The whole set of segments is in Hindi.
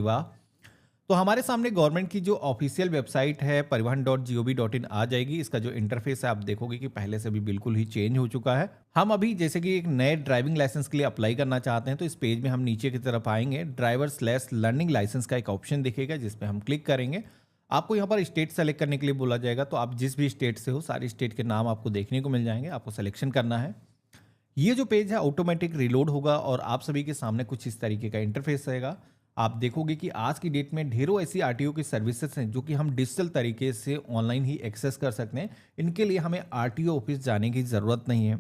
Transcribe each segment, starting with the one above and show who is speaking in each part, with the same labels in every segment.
Speaker 1: वाह! तो हमारे सामने गवर्नमेंट की जो ऑफिशियल वेबसाइट है परिवहन.gov.in आ जाएगी। इसका जो इंटरफेस है आप देखोगे कि पहले से भी बिल्कुल ही चेंज हो चुका है। हम अभी जैसे कि एक नए ड्राइविंग लाइसेंस के लिए अप्लाई करना चाहते हैं तो इस पेज में हम नीचे की तरफ आएँगे। ड्राइवर/लर्निंग लाइसेंस का एक ऑप्शन दिखेगा जिस पे हम क्लिक करेंगे। आपको यहाँ पर स्टेट सेलेक्ट करने के लिए बोला जाएगा, तो आप जिस भी स्टेट से हो सारी स्टेट के नाम आपको देखने को मिल जाएँगे। आपको सिलेक्शन करना है। ये जो पेज है ऑटोमेटिक रिलोड होगा और आप सभी के सामने कुछ इस तरीके का इंटरफेस रहेगा। आप देखोगे कि आज की डेट में ढेरों ऐसी आरटीओ की सर्विसेज हैं जो कि हम डिजिटल तरीके से ऑनलाइन ही एक्सेस कर सकते हैं। इनके लिए हमें आरटीओ ऑफिस जाने की ज़रूरत नहीं है।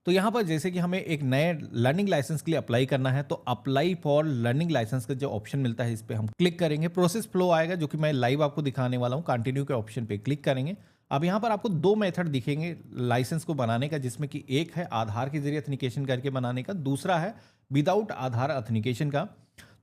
Speaker 1: तो यहाँ पर जैसे कि हमें एक नए लर्निंग लाइसेंस के लिए अप्लाई करना है तो अप्लाई फॉर लर्निंग लाइसेंस का जो ऑप्शन मिलता है इस पे हम क्लिक करेंगे। प्रोसेस फ्लो आएगा जो कि मैं लाइव आपको दिखाने वाला हूँ। कंटिन्यू के ऑप्शन पे क्लिक करेंगे। अब यहाँ पर आपको दो मेथड दिखेंगे लाइसेंस को बनाने का, जिसमें कि एक है आधार के जरिए अथेंटिकेशन करके बनाने का, दूसरा है विदाउट आधार अथेंटिकेशन का।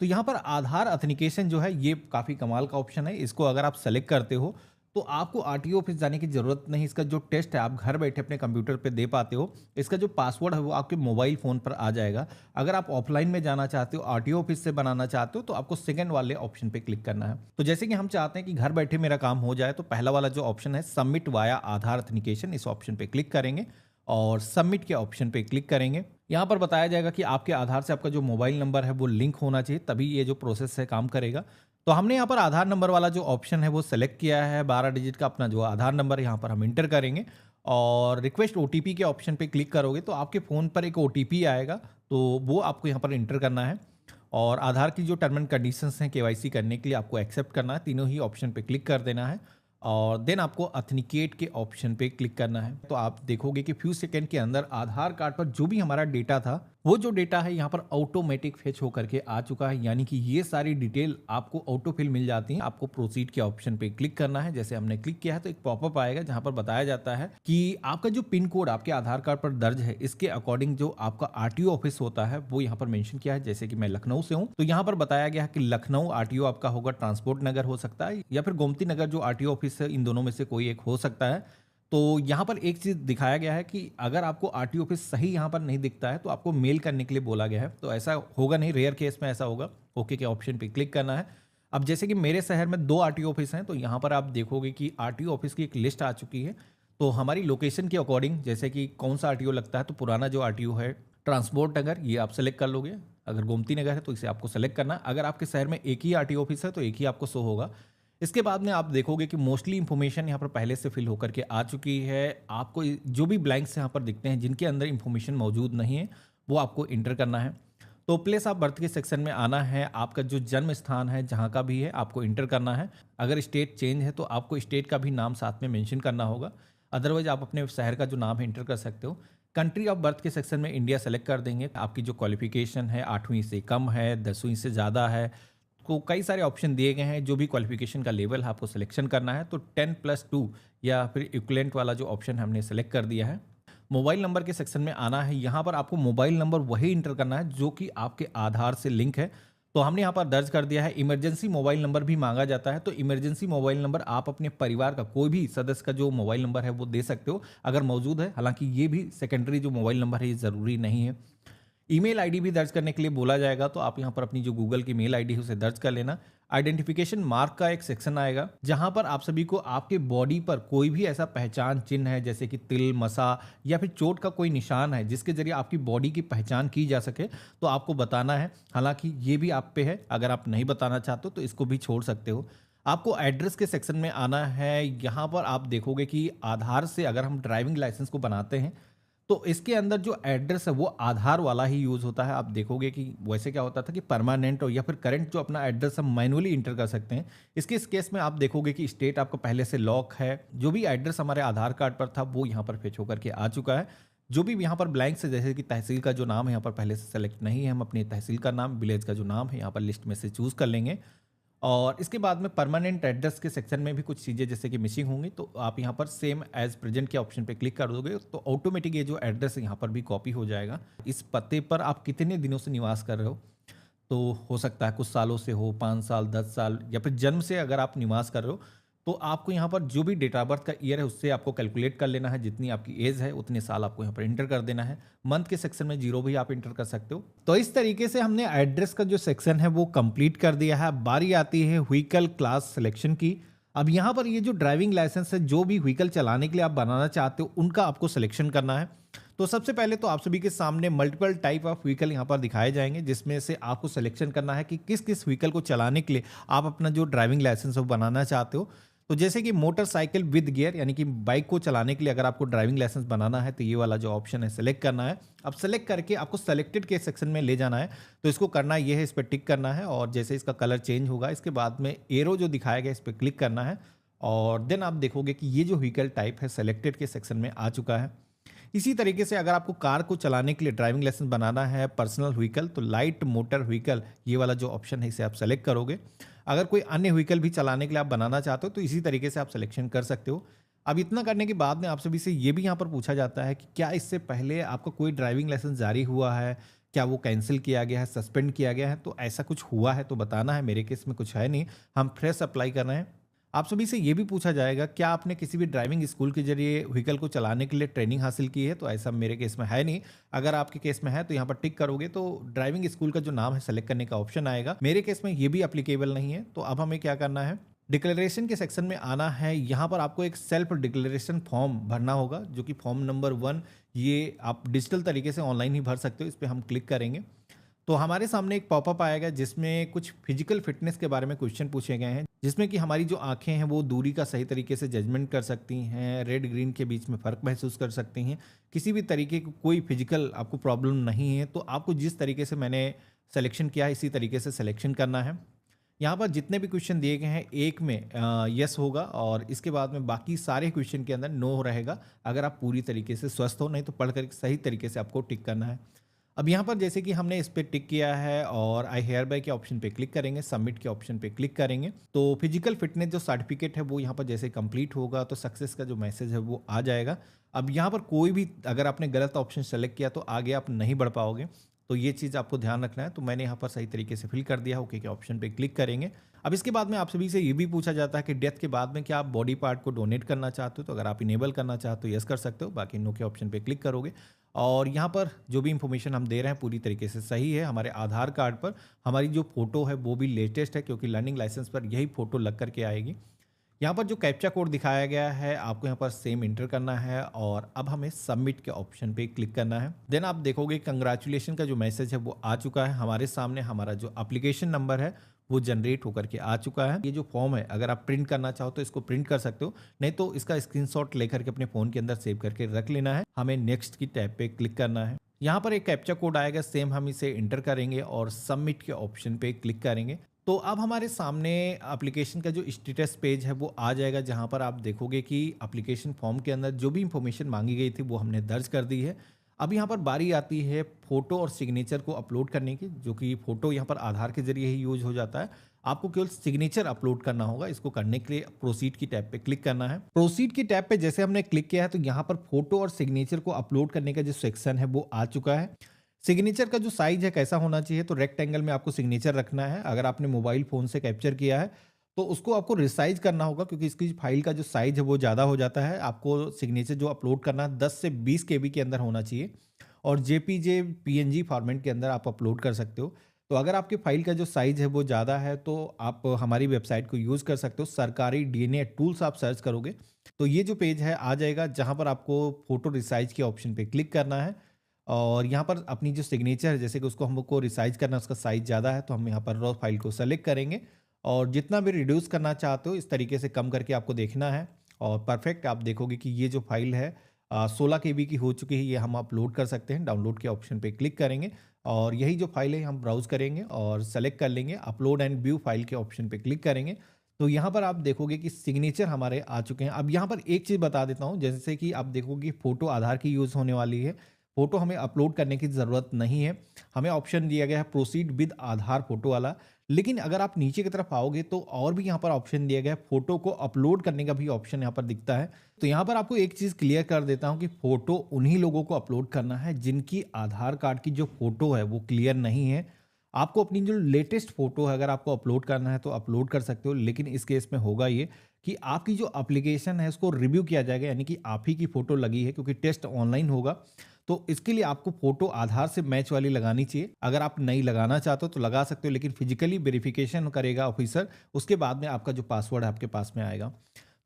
Speaker 1: तो यहाँ पर आधार अथेंटिकेशन जो है ये काफ़ी कमाल का ऑप्शन है। इसको अगर आप सेलेक्ट करते हो तो आपको आरटीओ ऑफिस जाने की ज़रूरत नहीं। इसका जो टेस्ट है आप घर बैठे अपने कंप्यूटर पे दे पाते हो। इसका जो पासवर्ड है वो आपके मोबाइल फ़ोन पर आ जाएगा। अगर आप ऑफलाइन में जाना चाहते हो, आरटीओ ऑफिस से बनाना चाहते हो, तो आपको सेकंड वाले ऑप्शन पे क्लिक करना है। तो जैसे कि हम चाहते हैं कि घर बैठे मेरा काम हो जाए, तो पहला वाला जो ऑप्शन है सबमिट वाया आधार अथेंटिकेशन, इस ऑप्शन पे क्लिक करेंगे और सबमिट के ऑप्शन पे क्लिक करेंगे। यहाँ पर बताया जाएगा कि आपके आधार से आपका जो मोबाइल नंबर है वो लिंक होना चाहिए, तभी ये जो प्रोसेस है काम करेगा। तो हमने यहाँ पर आधार नंबर वाला जो ऑप्शन है वो सेलेक्ट किया है। 12 डिजिट का अपना जो आधार नंबर यहाँ पर हम इंटर करेंगे और रिक्वेस्ट ओटीपी के ऑप्शन पे क्लिक करोगे तो आपके फ़ोन पर एक ओटीपी आएगा, तो वो आपको यहाँ पर इंटर करना है। और आधार की जो टर्म एंड कंडीशंस हैं केवाईसी करने के लिए आपको एक्सेप्ट करना है। तीनों ही ऑप्शन पे क्लिक कर देना है और देन आपको अथेंटिकेट के ऑप्शन पे क्लिक करना है। तो आप देखोगे कि फ्यू सेकंड के अंदर आधार कार्ड पर जो भी हमारा डेटा था वो जो डेटा है यहाँ पर ऑटोमेटिक फेच होकर के आ चुका है, यानी कि ये सारी डिटेल आपको ऑटो फिल मिल जाती है। आपको प्रोसीड के ऑप्शन पे क्लिक करना है। जैसे हमने क्लिक किया है तो एक पॉपअप आएगा जहाँ पर बताया जाता है कि आपका जो पिन कोड आपके आधार कार्ड पर दर्ज है इसके अकॉर्डिंग जो आपका आरटीओ ऑफिस होता है वो यहाँ पर मेंशन किया है। जैसे कि मैं लखनऊ से हूँ तो यहाँ पर बताया गया है कि लखनऊ आरटीओ आपका होगा, ट्रांसपोर्ट नगर हो सकता है या फिर गोमती नगर जो आरटीओ ऑफिस है, इन दोनों में से कोई एक हो सकता है। तो यहाँ पर एक चीज़ दिखाया गया है कि अगर आपको आरटीओ ऑफिस सही यहाँ पर नहीं दिखता है तो आपको मेल करने के लिए बोला गया है। तो ऐसा होगा नहीं, रेयर केस में ऐसा होगा। ओके के ऑप्शन पे क्लिक करना है। अब जैसे कि मेरे शहर में 2 आरटीओ ऑफिस हैं तो यहाँ पर आप देखोगे कि आरटीओ ऑफिस की एक लिस्ट आ चुकी है। तो हमारी लोकेशन के अकॉर्डिंग जैसे कि कौन सा आरटीओ लगता है, तो पुराना जो आरटीओ है ट्रांसपोर्ट नगर ये आप सेलेक्ट कर लोगे। अगर गोमती नगर है तो इसे आपको सेलेक्ट करना है। अगर आपके शहर में एक ही आरटीओ ऑफिस है तो एक ही आपको शो होगा। इसके बाद में आप देखोगे कि मोस्टली इंफॉर्मेशन यहाँ पर पहले से फिल होकर के आ चुकी है। आपको जो भी ब्लैंक्स यहाँ पर दिखते हैं जिनके अंदर इंफॉर्मेशन मौजूद नहीं है वो आपको इंटर करना है। तो प्लेस ऑफ बर्थ के सेक्शन में आना है। आपका जो जन्म स्थान है जहाँ का भी है आपको इंटर करना है। अगर स्टेट चेंज है तो आपको स्टेट का भी नाम साथ में मेंशन करना होगा। अदरवाइज आप अपने शहर का जो नाम है इंटर कर सकते हो। कंट्री ऑफ बर्थ के सेक्शन में इंडिया सेलेक्ट कर देंगे। आपकी जो क्वालिफिकेशन है 8वीं से कम है, 10वीं से ज़्यादा है, को कई सारे ऑप्शन दिए गए हैं। जो भी क्वालिफिकेशन का लेवल है आपको सिलेक्शन करना है। तो 10+2 या फिर इक्विवेलेंट वाला जो ऑप्शन हमने सेलेक्ट कर दिया है। मोबाइल नंबर के सेक्शन में आना है। यहाँ पर आपको मोबाइल नंबर वही इंटर करना है जो कि आपके आधार से लिंक है। तो हमने यहाँ पर दर्ज कर दिया है। इमरजेंसी मोबाइल नंबर भी मांगा जाता है, तो इमरजेंसी मोबाइल नंबर आप अपने परिवार का कोई भी सदस्य का जो मोबाइल नंबर है वो दे सकते हो अगर मौजूद है। हालांकि ये भी सेकेंडरी जो मोबाइल नंबर है ये ज़रूरी नहीं है। ईमेल आईडी भी दर्ज करने के लिए बोला जाएगा, तो आप यहाँ पर अपनी जो गूगल की मेल आईडी है उसे दर्ज कर लेना। आइडेंटिफिकेशन मार्क का एक सेक्शन आएगा जहां पर आप सभी को आपके बॉडी पर कोई भी ऐसा पहचान चिन्ह है जैसे कि तिल, मसा या फिर चोट का कोई निशान है जिसके जरिए आपकी बॉडी की पहचान की जा सके तो आपको बताना है। हालांकि ये भी आप पे है, अगर आप नहीं बताना चाहते हो तो इसको भी छोड़ सकते हो। आपको एड्रेस के सेक्शन में आना है। यहाँ पर आप देखोगे कि आधार से अगर हम ड्राइविंग लाइसेंस को बनाते हैं तो इसके अंदर जो एड्रेस है वो आधार वाला ही यूज़ होता है। आप देखोगे कि वैसे क्या होता था कि परमानेंट और या फिर करंट जो अपना एड्रेस हम मैनुअली इंटर कर सकते हैं। इसके इस केस में आप देखोगे कि स्टेट आपका पहले से लॉक है। जो भी एड्रेस हमारे आधार कार्ड पर था वो यहाँ पर फेच होकर के आ चुका है। जो भी यहाँ पर ब्लैंक से जैसे कि तहसील का जो नाम है यहाँ पर पहले से सेलेक्ट नहीं है, हम अपनी तहसील का नाम, विलेज का जो नाम है यहाँ पर लिस्ट में से चूज़ कर लेंगे। और इसके बाद में परमानेंट एड्रेस के सेक्शन में भी कुछ चीज़ें जैसे कि मिसिंग होंगी तो आप यहाँ पर सेम एज प्रेजेंट के ऑप्शन पे क्लिक कर दोगे तो ऑटोमेटिक ये जो एड्रेस है यहाँ पर भी कॉपी हो जाएगा। इस पते पर आप कितने दिनों से निवास कर रहे हो, तो हो सकता है कुछ सालों से हो, 5 साल, 10 साल या फिर जन्म से अगर आप निवास कर रहे हो तो आपको यहाँ पर जो भी डेट ऑफ बर्थ का ईयर है उससे आपको कैलकुलेट कर लेना है, जितनी आपकी एज है उतने साल आपको यहाँ पर इंटर कर देना है। मंथ के सेक्शन में 0 भी आप इंटर कर सकते हो। तो इस तरीके से हमने एड्रेस का जो सेक्शन है वो कंप्लीट कर दिया है। अब बारी आती है व्हीकल क्लास सिलेक्शन की। अब यहाँ पर ये जो ड्राइविंग लाइसेंस है, जो भी व्हीकल चलाने के लिए आप बनाना चाहते हो उनका आपको सिलेक्शन करना है। तो सबसे पहले तो आप सभी के सामने मल्टीपल टाइप ऑफ व्हीकल यहाँ पर दिखाए जाएंगे, जिसमें से आपको सिलेक्शन करना है कि किस किस व्हीकल को चलाने के लिए आप अपना जो ड्राइविंग लाइसेंस है वो बनाना चाहते हो। तो जैसे कि मोटरसाइकिल विद गियर, यानी कि बाइक को चलाने के लिए अगर आपको ड्राइविंग लाइसेंस बनाना है तो ये वाला जो ऑप्शन है सेलेक्ट करना है। अब सेलेक्ट करके आपको सेलेक्टेड के सेक्शन में ले जाना है। तो इसको करना ये है, इस पर टिक करना है और जैसे इसका कलर चेंज होगा इसके बाद में एरो जो दिखाया गया इस पर क्लिक करना है और देन आप देखोगे कि ये जो व्हीकल टाइप है सेलेक्टेड के सेक्शन में आ चुका है। इसी तरीके से अगर आपको कार को चलाने के लिए ड्राइविंग लाइसेंस बनाना है पर्सनल व्हीकल, तो लाइट मोटर व्हीकल ये वाला जो ऑप्शन है इसे आप सेलेक्ट करोगे। अगर कोई अन्य व्हीकल भी चलाने के लिए आप बनाना चाहते हो तो इसी तरीके से आप सिलेक्शन कर सकते हो। अब इतना करने के बाद में आप सभी से ये भी यहाँ पर पूछा जाता है कि क्या इससे पहले आपका कोई ड्राइविंग लाइसेंस जारी हुआ है, क्या वो कैंसिल किया गया है, सस्पेंड किया गया है। तो ऐसा कुछ हुआ है तो बताना है। मेरे केस में कुछ है नहीं, हम फ्रेश अप्लाई कर रहे हैं। आप सभी से ये भी पूछा जाएगा क्या आपने किसी भी ड्राइविंग स्कूल के जरिए व्हीकल को चलाने के लिए ट्रेनिंग हासिल की है। तो ऐसा मेरे केस में है नहीं। अगर आपके केस में है तो यहाँ पर टिक करोगे तो ड्राइविंग स्कूल का जो नाम है सेलेक्ट करने का ऑप्शन आएगा। मेरे केस में ये भी अप्लीकेबल नहीं है। तो अब हमें क्या करना है, डिक्लेरेशन के सेक्शन में आना है। यहाँ पर आपको एक सेल्फ डिक्लेरेशन फॉर्म भरना होगा, जो कि फॉर्म नंबर 1। ये आप डिजिटल तरीके से ऑनलाइन ही भर सकते हो। इस पर हम क्लिक करेंगे तो हमारे सामने एक पॉपअप आएगा जिसमें कुछ फिजिकल फिटनेस के बारे में क्वेश्चन पूछे गए हैं, जिसमें कि हमारी जो आंखें हैं वो दूरी का सही तरीके से जजमेंट कर सकती हैं, रेड ग्रीन के बीच में फ़र्क महसूस कर सकती हैं, किसी भी तरीके की कोई फिजिकल आपको प्रॉब्लम नहीं है। तो आपको जिस तरीके से मैंने सिलेक्शन किया है इसी तरीके से सिलेक्शन करना है। यहाँ पर जितने भी क्वेश्चन दिए गए हैं एक में यस होगा और इसके बाद में बाकी सारे क्वेश्चन के अंदर नो रहेगा अगर आप पूरी तरीके से स्वस्थ हो, नहीं तो पढ़ कर सही तरीके से आपको टिक करना है। अब यहाँ पर जैसे कि हमने इस पर टिक किया है और आई हेयर बाय के ऑप्शन पे क्लिक करेंगे, सबमिट के ऑप्शन पे क्लिक करेंगे तो फिजिकल फिटनेस जो सर्टिफिकेट है वो यहाँ पर जैसे कंप्लीट होगा तो सक्सेस का जो मैसेज है वो आ जाएगा। अब यहाँ पर कोई भी अगर आपने गलत ऑप्शन सेलेक्ट किया तो आगे आप नहीं बढ़ पाओगे, तो ये चीज़ आपको ध्यान रखना है। तो मैंने यहाँ पर सही तरीके से फिल कर दिया, ओके के ऑप्शन पे क्लिक करेंगे। अब इसके बाद में आप सभी से ये भी पूछा जाता है कि डेथ के बाद में क्या आप बॉडी पार्ट को डोनेट करना चाहते हो। तो अगर आप इनेबल करना चाहते हो यस कर सकते हो, बाकी नो के ऑप्शन पे क्लिक करोगे और यहाँ पर जो भी इंफॉर्मेशन हम दे रहे हैं पूरी तरीके से सही है। हमारे आधार कार्ड पर हमारी जो फ़ोटो है वो भी लेटेस्ट है, क्योंकि लर्निंग लाइसेंस पर यही फ़ोटो लग करके आएगी। यहाँ पर जो कैप्चा कोड दिखाया गया है आपको यहाँ पर सेम इंटर करना है और अब हमें सबमिट के ऑप्शन पे क्लिक करना है। देन आप देखोगे कंग्रेचुलेशन का जो मैसेज है वो आ चुका है हमारे सामने। हमारा जो एप्लीकेशन नंबर है वो जनरेट होकर के आ चुका है। ये जो फॉर्म है अगर आप प्रिंट करना चाहो तो इसको प्रिंट कर सकते हो, नहीं तो इसका स्क्रीनशॉट लेकर के अपने फ़ोन के अंदर सेव करके रख लेना है। हमें नेक्स्ट की टैब पे क्लिक करना है। यहाँ पर एक कैप्चा कोड आएगा, सेम हम इसे इंटर करेंगे और सबमिट के ऑप्शन पे क्लिक करेंगे। तो अब हमारे सामने एप्लीकेशन का जो स्टेटस पेज है वो आ जाएगा, जहाँ पर आप देखोगे कि एप्लीकेशन फॉर्म के अंदर जो भी इंफॉर्मेशन मांगी गई थी वो हमने दर्ज कर दी है। अब यहाँ पर बारी आती है फ़ोटो और सिग्नेचर को अपलोड करने की, जो कि फ़ोटो यहाँ पर आधार के जरिए ही यूज हो जाता है। आपको केवल सिग्नेचर अपलोड करना होगा। इसको करने के लिए प्रोसीड की टैब पे क्लिक करना है। प्रोसीड की टैब पे जैसे हमने क्लिक किया है तो यहाँ पर फोटो और सिग्नेचर को अपलोड करने का जो सेक्शन है वो आ चुका है। सिग्नेचर का जो साइज है कैसा होना चाहिए, तो रेक्टेंगल में आपको सिग्नेचर रखना है। अगर आपने मोबाइल फ़ोन से कैप्चर किया है तो उसको आपको रिसाइज करना होगा, क्योंकि इसकी फाइल का जो साइज है वो ज़्यादा हो जाता है। आपको सिग्नेचर जो अपलोड करना है 10 से 20 केबी के अंदर होना चाहिए और जेपीजे पीएनजी फॉर्मेट के अंदर आप अपलोड कर सकते हो। तो अगर आपकी फाइल का जो साइज़ है वो ज़्यादा है तो आप हमारी वेबसाइट को यूज़ कर सकते हो। सरकारी डीएनए टूल्स आप सर्च करोगे तो ये जो पेज है आ जाएगा, जहाँ पर आपको फ़ोटो रिसाइज के ऑप्शन पे क्लिक करना है और यहाँ पर अपनी जो सिग्नेचर है जैसे कि उसको हमको रिसाइज करना है, उसका साइज़ ज़्यादा है तो हम यहाँ पर रॉ फाइल को सेलेक्ट करेंगे और जितना भी रिड्यूस करना चाहते हो इस तरीके से कम करके आपको देखना है और परफेक्ट आप देखोगे कि ये जो फाइल है 16 केबी की हो चुकी है। ये हम अपलोड कर सकते हैं। डाउनलोड के ऑप्शन पे क्लिक करेंगे और यही जो फाइल है हम ब्राउज करेंगे और सेलेक्ट कर लेंगे। अपलोड एंड व्यू फाइल के ऑप्शन पे क्लिक करेंगे तो यहाँ पर आप देखोगे कि सिग्नेचर हमारे आ चुके हैं। अब यहाँ पर एक चीज़ बता देता हूँ, जैसे कि आप देखोगे फ़ोटो आधार की यूज़ होने वाली है। फ़ोटो हमें अपलोड करने की ज़रूरत नहीं है। हमें ऑप्शन दिया गया है प्रोसीड विद आधार फ़ोटो वाला, लेकिन अगर आप नीचे की तरफ आओगे तो और भी यहाँ पर ऑप्शन दिया गया है, फ़ोटो को अपलोड करने का भी ऑप्शन यहाँ पर दिखता है। तो यहाँ पर आपको एक चीज़ क्लियर कर देता हूँ कि फ़ोटो उन्हीं लोगों को अपलोड करना है जिनकी आधार कार्ड की जो फ़ोटो है वो क्लियर नहीं है। आपको अपनी जो लेटेस्ट फ़ोटो है अगर आपको अपलोड करना है तो अपलोड कर सकते हो, लेकिन इस केस में होगा ये कि आपकी जो एप्लीकेशन है उसको रिव्यू किया जाएगा, यानी कि आप ही की फ़ोटो लगी है क्योंकि टेस्ट ऑनलाइन होगा। तो इसके लिए आपको फ़ोटो आधार से मैच वाली लगानी चाहिए। अगर आप नहीं लगाना चाहते हो तो लगा सकते हो, लेकिन फिज़िकली वेरिफ़िकेशन करेगा ऑफ़िसर, उसके बाद में आपका जो पासवर्ड है आपके पास में आएगा।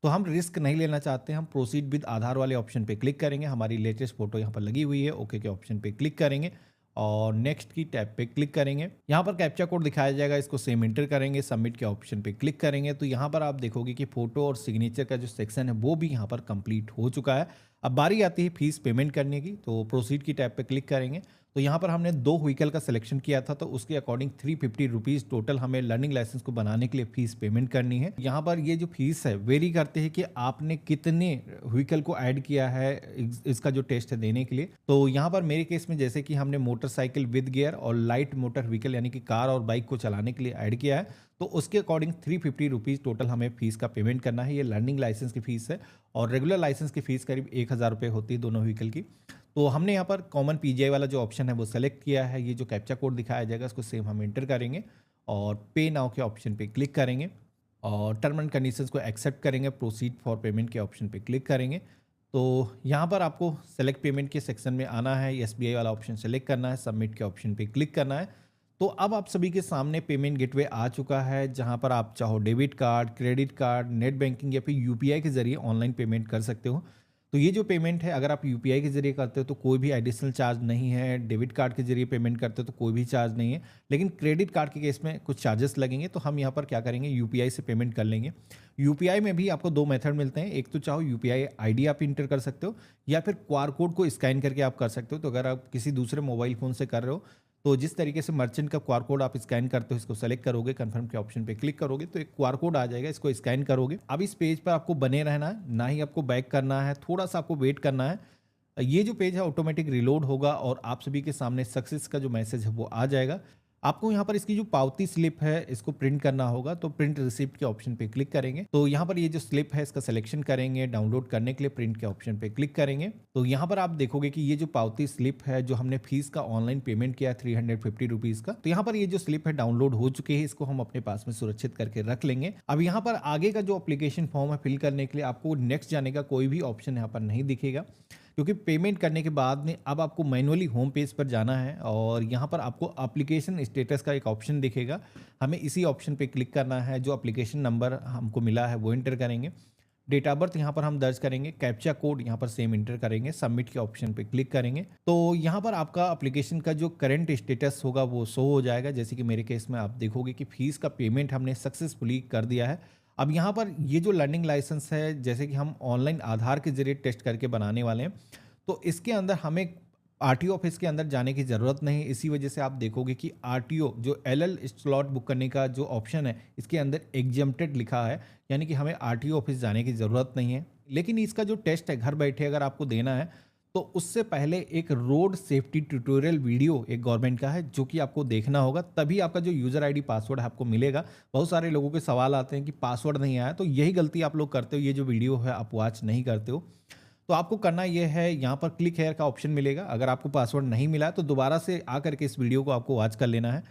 Speaker 1: तो हम रिस्क नहीं लेना चाहते, हम प्रोसीड विद आधार वाले ऑप्शन पे क्लिक करेंगे। हमारी लेटेस्ट फ़ोटो यहाँ पर लगी हुई है, ओके के ऑप्शन पे क्लिक करेंगे और नेक्स्ट की टैब पे क्लिक करेंगे। यहाँ पर कैप्चा कोड दिखाया जाएगा, इसको सेम एंटर करेंगे, सबमिट के ऑप्शन पे क्लिक करेंगे। तो यहाँ पर आप देखोगे कि फ़ोटो और सिग्नेचर का जो सेक्शन है वो भी यहाँ पर कंप्लीट हो चुका है। अब बारी आती है फ़ीस पेमेंट करने की, तो प्रोसीड की टैब पे क्लिक करेंगे। तो यहाँ पर हमने 2 व्हीकल का सिलेक्शन किया था, तो उसके अकॉर्डिंग 350 रुपीज़ टोटल हमें लर्निंग लाइसेंस को बनाने के लिए फ़ीस पेमेंट करनी है। यहाँ पर ये जो फ़ीस है वेरी करते हैं कि आपने कितने व्हीकल को ऐड किया है इसका जो टेस्ट है देने के लिए। तो यहाँ पर मेरे केस में जैसे कि हमने मोटरसाइकिल विद गियर और लाइट मोटर व्हीकल यानी कि कार और बाइक को चलाने के लिए ऐड किया है, तो उसके अकॉर्डिंग 350 रुपीज़ टोटल हमें फ़ीस का पेमेंट करना है। ये लर्निंग लाइसेंस की फ़ीस है और रेगुलर लाइसेंस की फ़ीस करीब 1000 रुपये होती है दोनों व्हीकल की। तो हमने यहाँ पर कॉमन पीजीआई वाला जो ऑप्शन है वो सेलेक्ट किया है। ये जो कैप्चा कोड दिखाया जाएगा इसको सेम हम एंटर करेंगे और पे नाउ के ऑप्शन पे क्लिक करेंगे और टर्म एंड कंडीशंस को एक्सेप्ट करेंगे, प्रोसीड फॉर पेमेंट के ऑप्शन पे क्लिक करेंगे। तो यहाँ पर आपको सेलेक्ट पेमेंट के सेक्शन में आना है, एसबीआई वाला ऑप्शन सेलेक्ट करना है, सबमिट के ऑप्शन पे क्लिक करना है। तो अब आप सभी के सामने पेमेंट गेटवे आ चुका है, जहाँ पर आप चाहो debit card, credit card, net banking या फिर यूपीआई के ज़रिए ऑनलाइन पेमेंट कर सकते हो। तो ये जो पेमेंट है अगर आप यूपीआई के ज़रिए करते हो तो कोई भी एडिशनल चार्ज नहीं है, डेबिट कार्ड के ज़रिए पेमेंट करते हो तो कोई भी चार्ज नहीं है, लेकिन क्रेडिट कार्ड के केस में कुछ चार्जेस लगेंगे। तो हम यहाँ पर क्या करेंगे, यूपीआई से पेमेंट कर लेंगे। यूपीआई में भी आपको 2 मेथड मिलते हैं, एक तो चाहो यूपीआई आईडी आप इंटर कर सकते हो या फिर क्यूआर कोड को स्कैन करके आप कर सकते हो। तो अगर आप किसी दूसरे मोबाइल फ़ोन से कर रहे हो तो जिस तरीके से मर्चेंट का क्यूआर कोड आप स्कैन करते हो, इसको सेलेक्ट करोगे, कंफर्म के ऑप्शन पे क्लिक करोगे तो एक क्यूआर कोड आ जाएगा, इसको स्कैन करोगे। अब इस पेज पर आपको बने रहना है, ना ही आपको बैक करना है, थोड़ा सा आपको वेट करना है। ये जो पेज है ऑटोमेटिक रिलोड होगा और आप सभी के सामने सक्सेस का जो मैसेज है वो आ जाएगा। आपको यहाँ पर इसकी जो पावती स्लिप है इसको प्रिंट करना होगा, तो प्रिंट रिसिप्ट के ऑप्शन पे क्लिक करेंगे। तो यहाँ पर ये जो स्लिप है इसका सिलेक्शन करेंगे, डाउनलोड करने के लिए प्रिंट के ऑप्शन पे क्लिक करेंगे। तो यहाँ पर आप देखोगे कि ये जो पावती स्लिप है जो हमने फीस का ऑनलाइन पेमेंट किया 350 रुपीज का, तो यहाँ पर ये जो स्लिप है डाउनलोड हो चुकी है, इसको हम अपने पास में सुरक्षित करके रख लेंगे। अब यहाँ पर आगे का जो एप्लीकेशन फॉर्म है फिल करने के लिए आपको नेक्स्ट जाने का कोई भी ऑप्शन यहाँ पर नहीं दिखेगा, क्योंकि पेमेंट करने के बाद में अब आपको मैनुअली होम पेज पर जाना है और यहाँ पर आपको एप्लीकेशन स्टेटस का एक ऑप्शन दिखेगा। हमें इसी ऑप्शन पे क्लिक करना है, जो एप्लीकेशन नंबर हमको मिला है वो एंटर करेंगे, डेट ऑफ बर्थ यहाँ पर हम दर्ज करेंगे, कैप्चा कोड यहाँ पर सेम इंटर करेंगे, सबमिट के ऑप्शन पे क्लिक करेंगे। तो यहाँ पर आपका एप्लीकेशन का जो करंट स्टेटस होगा वो शो हो जाएगा। जैसे कि मेरे केस में आप देखोगे कि फीस का पेमेंट हमने सक्सेसफुली कर दिया है। अब यहाँ पर ये जो लर्निंग लाइसेंस है जैसे कि हम ऑनलाइन आधार के जरिए टेस्ट करके बनाने वाले हैं, तो इसके अंदर हमें आरटीओ ऑफिस के अंदर जाने की ज़रूरत नहीं। इसी वजह से आप देखोगे कि आरटीओ जो एलएल स्लॉट बुक करने का जो ऑप्शन है इसके अंदर एग्जम्प्टेड लिखा है, यानी कि हमें आरटीओ ऑफिस जाने की ज़रूरत नहीं है। लेकिन इसका जो टेस्ट है घर बैठे अगर आपको देना है तो उससे पहले एक रोड सेफ्टी ट्यूटोरियल वीडियो एक गवर्नमेंट का है जो कि आपको देखना होगा, तभी आपका जो यूज़र आईडी पासवर्ड है आपको मिलेगा। बहुत सारे लोगों के सवाल आते हैं कि पासवर्ड नहीं आया, तो यही गलती आप लोग करते हो, ये जो वीडियो है आप वॉच नहीं करते हो। तो आपको करना ये है, यहाँ पर क्लिक हेयर का ऑप्शन मिलेगा। अगर आपको पासवर्ड नहीं मिला तो दोबारा से आकर के इस वीडियो को आपको वॉच कर लेना है।